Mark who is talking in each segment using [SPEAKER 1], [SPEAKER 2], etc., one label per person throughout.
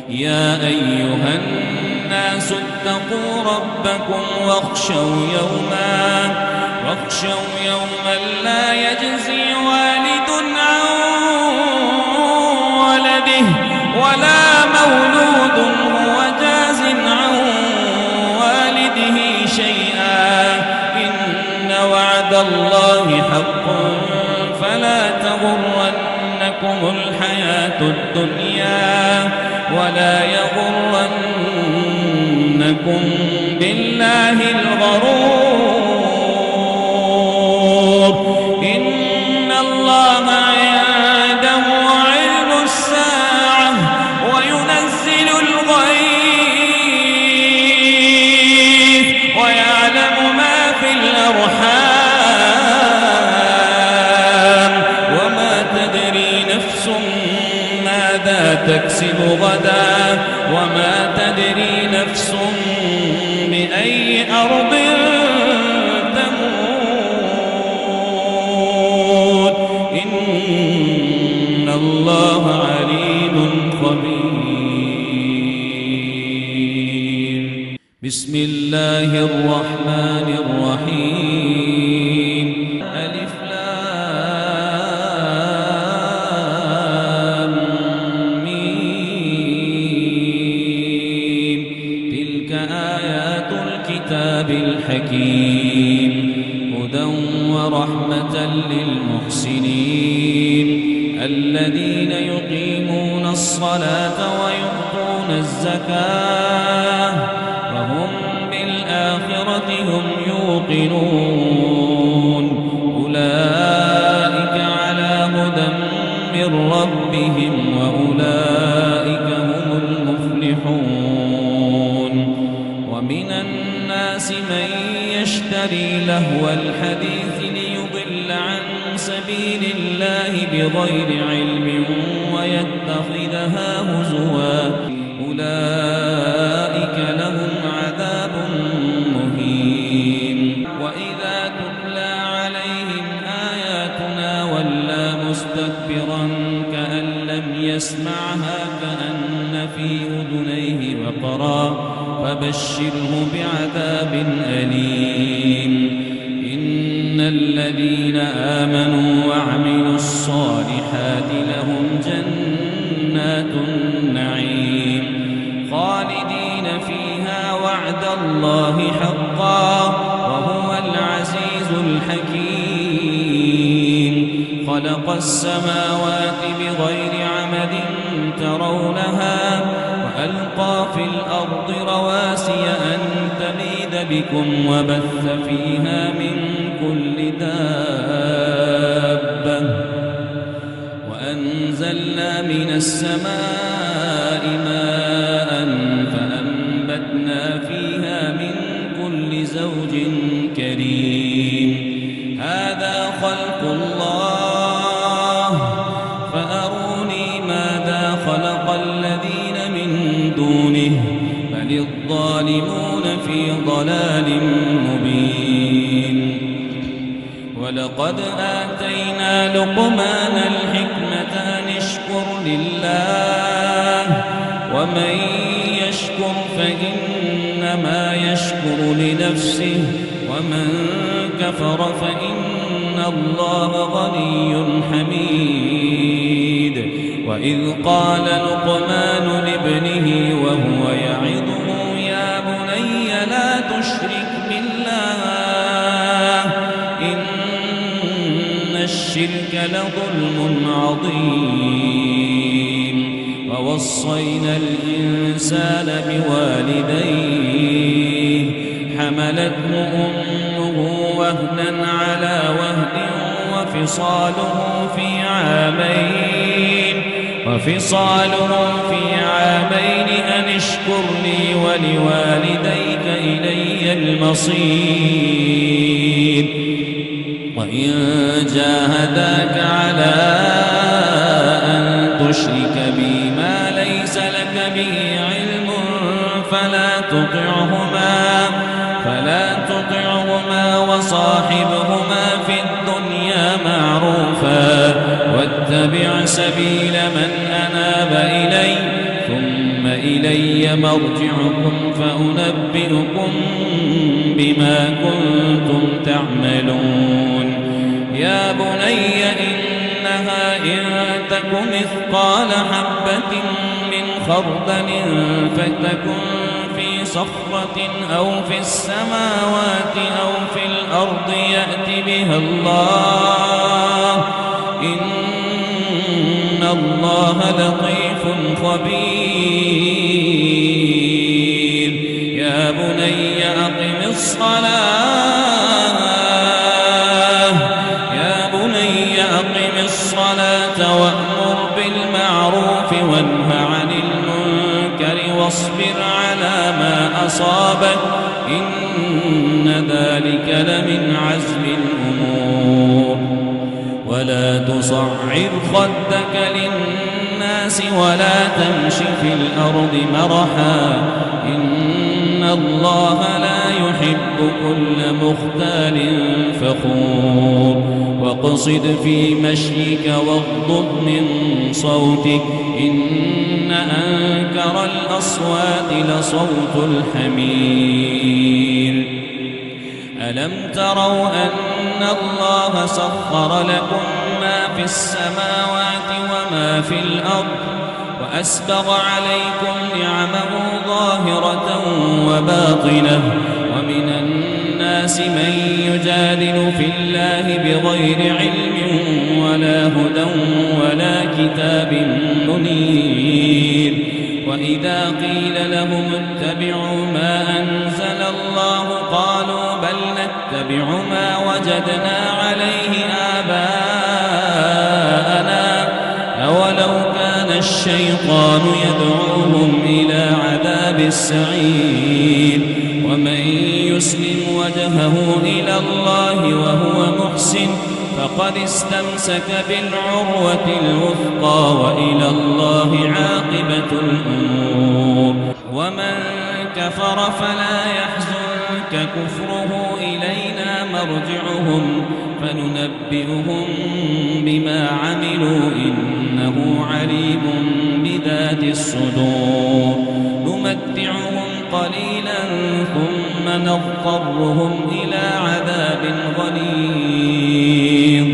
[SPEAKER 1] يا أيها الناس اتقوا ربكم واخشوا يوما لا يجزي والد عن ولده ولا مولود هو جاز عن والده شيئا إن وعد الله حق فلا تغرنكم الحياة الدنيا ولا يغرنكم بالله الغرور إن الله عنده علم الساعة وينزل الغيث ويعلم ما في الأرحام وما تدري نفس ماذا تكسب غدا وما تدري نفس بأي أرض تموت إن الله عليم خبير. بسم الله الرحمن الرحيم. ألف لام ميم. تلك آيات الكتاب الحكيم هدى ورحمة للمحسنين الذين يقيمون الصلاة ويؤتون الزكاة وهم بالآخرة هم يوقنون أولئك على هدى من ربهم وأولئك هم المفلحون. ومن الناس من يشتري لهو الحديث ليضل عن سبيل الله بغير علم ويتخذها هزوا أولئك لهم عذاب مهين. وإذا تتلى عليهم آياتنا ولى مستكبرا كأن لم يسمعها كأن في أذنيه وقرا فبشره بعذاب أليم. إن الذين آمنوا وعملوا الصالحات لهم جنات النعيم خالدين فيها وعد الله حقا وهو العزيز الحكيم. خلق السماوات بغير عمد ترونها وألقى في الأرض رواسي أن تميد بكم وبث فيها من كل دابة وأنزلنا من السماء ماء فأنبتنا فيها من كل زوج كريم. هذا خلق الله فأروني ماذا خلق الذين من دونه بل الظالمون في ضلال مبين. ولقد آتينا لقمان الحكمة أن اشكر لله ومن يشكر فإنما يشكر لنفسه ومن كفر فإن الله غني حميد. وإذ قال لقمان لابنه وهو يعظه يا بني لا تشرك بالله إن الشرك لظلم عظيم. ووصينا الإنسان بوالديه حملته أمه وهنا على وهن وفصاله في عامين أن اشكر لي ولوالديك إلي المصير. وإن جاهداك على أن تشرك بي ما ليس لك به علم فلا تطعهما وصاحبهما في الدنيا معروفا واتبع سبيل من أناب إلي ثم إلي مرجعكم فأنبئكم بما كنتم تعملون يا بني إنها إن تك مثقال حبة من خردل فتكن في صخرة أو في السماوات أو في الأرض يأت بها الله إن الله لطيف خبير يا بني أقم الصلاة وأمر بالمعروف وانه عن المنكر واصبر على ما أصابك إن ذلك لمن عزم الأمور ولا تصعر خدك للناس ولا تمش في الأرض مرحا إن الله لا يحب كل مختال فخور واقصد في مشيك واغضض من صوتك إن أنكر الأصوات لصوت الحمير ألم تروا أن الله سخر لكم ما في السماوات وما في الأرض وأسبغ عليكم نعمه ظاهرة وباطنة ومن الناس من يجادل في الله بغير علم ولا هدى ولا كتاب منير وإذا قيل لهم اتبعوا ما أنزل الله قالوا بل نتبع ما وجدنا عليه آباءنا أولو كان الشيطان يدعوهم إلى عذاب السعير ومن يسلم وجهه إلى الله وهو محسن فقد استمسك بالعروة الوثقى وإلى الله عاقبة الأمور ومن كفر فلا يحزنك كفره إلينا مرجعهم فننبئهم بما عملوا إنه عليم بذات الصدور نمتعهم قليلا ثم نضطرهم إلى عذاب غليظ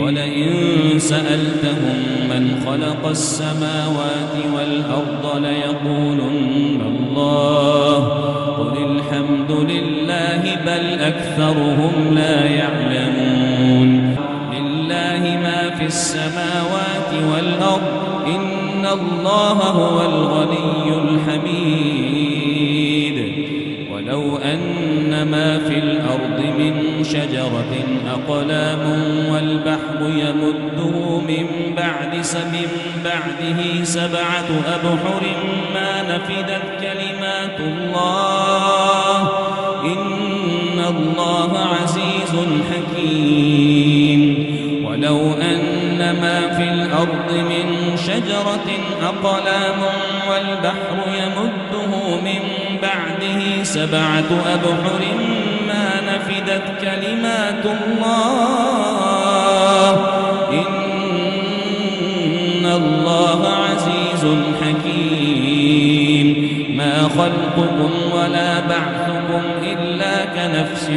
[SPEAKER 1] ولئن سألتهم من خلق السماوات والأرض ليقولن الله قل الحمد لله بل أكثرهم لا يعلمون لله ما في السماوات والأرض إن الله هو الغني الحميد ولو أن ما في الأرض من شجرة أقلام والبحر يمده من بعده 7 أبحر ما نفدت كلمات الله إن الله عزيز حكيم ولو أن ما في الأرض من شجرة أقلام والبحر يمده من بعده 7 أبحر ما نفدت كلمات الله إن الله عزيز حكيم ما خلقكم ولا بعثكم إلا كنفس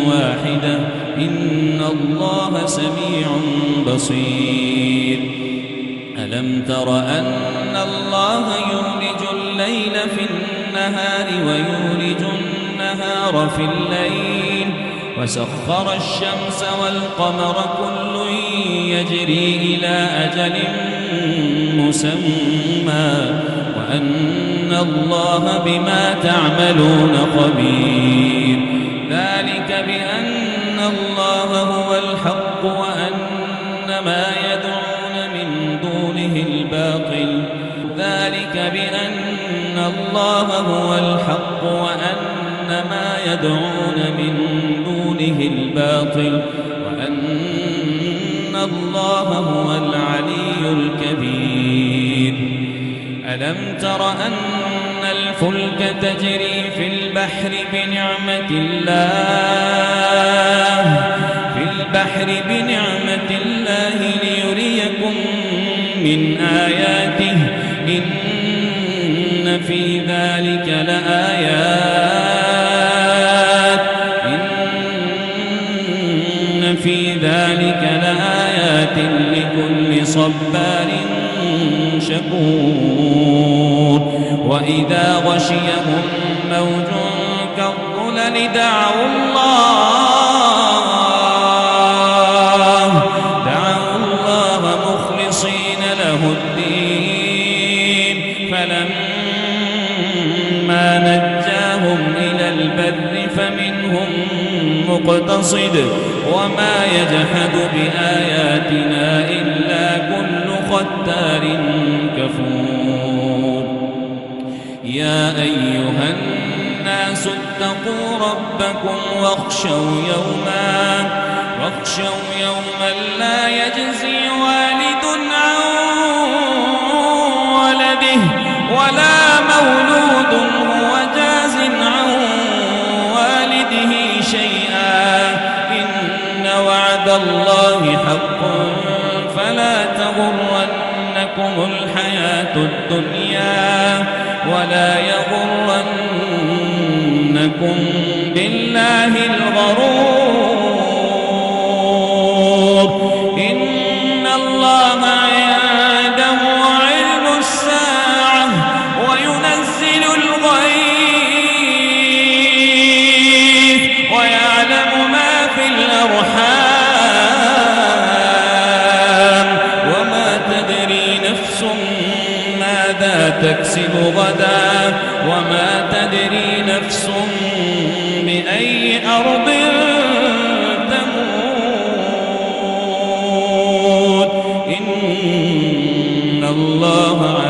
[SPEAKER 1] واحدة إن الله سميع بصير ألم تر أن الله يولج الليل في النهار ويولج النهار في الليل وسخر الشمس والقمر كل يجري إلى أجل مسمى وأن الله بما تعملون خبير ذلك بأن الله هو الحق وأن ما يدعون من دونه الباطل ذلك بأن الله هو الحق وأن ما يدعون من دونه الباطل وأن الله هو العلي الكبير ألم تر أن الفلك تجري في البحر بنعمة الله ليريكم من آياته إن في ذلك لآيات لكل صبار شكور وإذا غشيهم موج كالظلل دعوا الله مخلصين له الدين فلما نجاهم إلى البر فمنهم مقتصد وما يجحد بآياتنا إلا كل ختار كفور يا أيها الناس اتقوا ربكم واخشوا يوما لا يجزي والد عن ولده ولا مولود هو جاز عن والده شيئا إن وعد الله حق فلا تغرنكم الحياة الدنيا ولا يغرنكم بالله الغرور إن الله عنده علم الساعة وينزل الغيث ويعلم ما في الأرحام وما تدري نفس ماذا تكسب غدا وما تدري نفس بأي أرض تموت إن الله